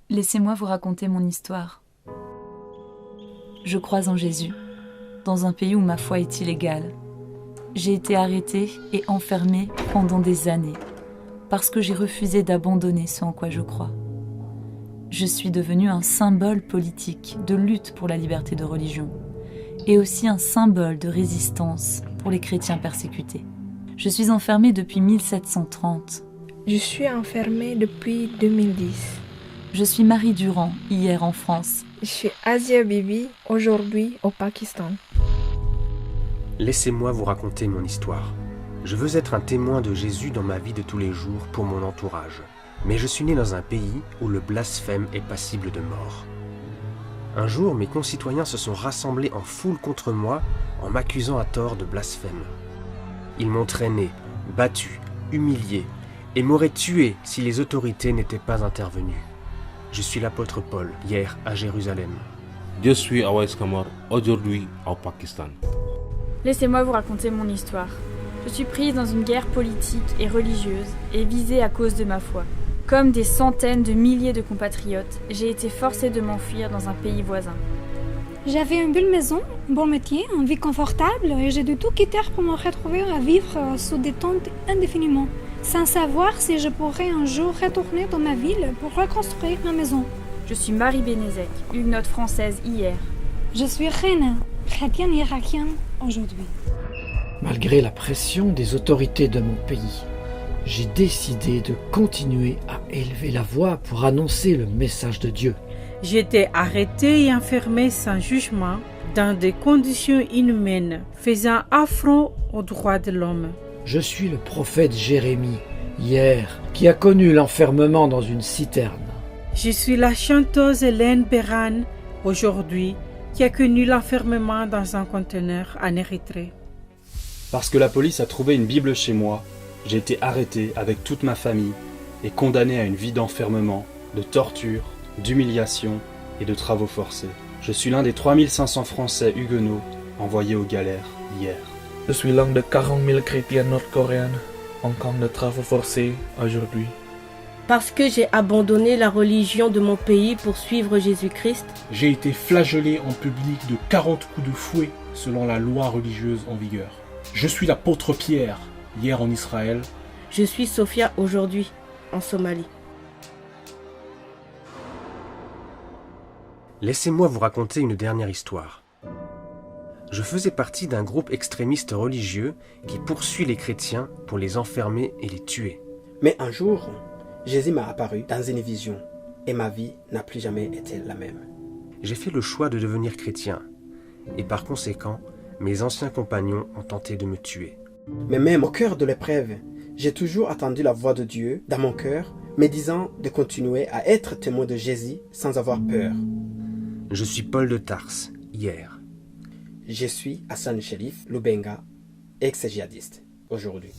Laissez-moi vous raconter mon histoire. Je crois en Jésus, dans un pays où ma foi est illégale. J'ai été arrêtée et enfermée pendant des années, parce que j'ai refusé d'abandonner ce en quoi je crois. Je suis devenue un symbole politique de lutte pour la liberté de religion, et aussi un symbole de résistance pour les chrétiens persécutés. Je suis enfermée depuis 1730. Je suis enfermée depuis 2010. Je suis Marie Durand, hier en France. Je suis Asia Bibi, aujourd'hui au Pakistan. Laissez-moi vous raconter mon histoire. Je veux être un témoin de Jésus dans ma vie de tous les jours pour mon entourage. Mais je suis né dans un pays où le blasphème est passible de mort. Un jour, mes concitoyens se sont rassemblés en foule contre moi en m'accusant à tort de blasphème. Ils m'ont traîné, battu, humilié et m'auraient tué si les autorités n'étaient pas intervenues. Je suis l'apôtre Paul, hier à Jérusalem. Je suis Awais Kamar, aujourd'hui au Pakistan. Laissez-moi vous raconter mon histoire. Je suis prise dans une guerre politique et religieuse et visée à cause de ma foi. Comme des centaines de milliers de compatriotes, j'ai été forcée de m'enfuir dans un pays voisin. J'avais une belle maison, un bon métier, une vie confortable et j'ai dû tout quitter pour me retrouver à vivre sous des tentes indéfiniment, sans savoir si je pourrais un jour retourner dans ma ville pour reconstruire ma maison. Je suis Marie Bénézek, huguenote française hier. Je suis reine, chrétienne irakienne aujourd'hui. Malgré la pression des autorités de mon pays, j'ai décidé de continuer à élever la voix pour annoncer le message de Dieu. J'étais arrêtée et enfermée sans jugement dans des conditions inhumaines, faisant affront aux droits de l'homme. Je suis le prophète Jérémie, hier, qui a connu l'enfermement dans une citerne. Je suis la chanteuse Hélène Béran, aujourd'hui, qui a connu l'enfermement dans un conteneur en Érythrée. Parce que la police a trouvé une Bible chez moi, j'ai été arrêté avec toute ma famille et condamné à une vie d'enfermement, de torture, d'humiliation et de travaux forcés. Je suis l'un des 3500 Français huguenots envoyés aux galères hier. Je suis l'un des 40 000 chrétiens nord-coréens en camp de travaux forcés aujourd'hui. Parce que j'ai abandonné la religion de mon pays pour suivre Jésus-Christ. J'ai été flagellé en public de 40 coups de fouet selon la loi religieuse en vigueur. Je suis l'apôtre Pierre, hier en Israël. Je suis Sophia aujourd'hui, en Somalie. Laissez-moi vous raconter une dernière histoire. Je faisais partie d'un groupe extrémiste religieux qui poursuit les chrétiens pour les enfermer et les tuer. Mais un jour, Jésus m'a apparu dans une vision et ma vie n'a plus jamais été la même. J'ai fait le choix de devenir chrétien et par conséquent, mes anciens compagnons ont tenté de me tuer. Mais même au cœur de l'épreuve, j'ai toujours attendu la voix de Dieu dans mon cœur, me disant de continuer à être témoin de Jésus sans avoir peur. Je suis Paul de Tarse, hier. Je suis Hassan Sherif Loubenga, ex-djihadiste, aujourd'hui.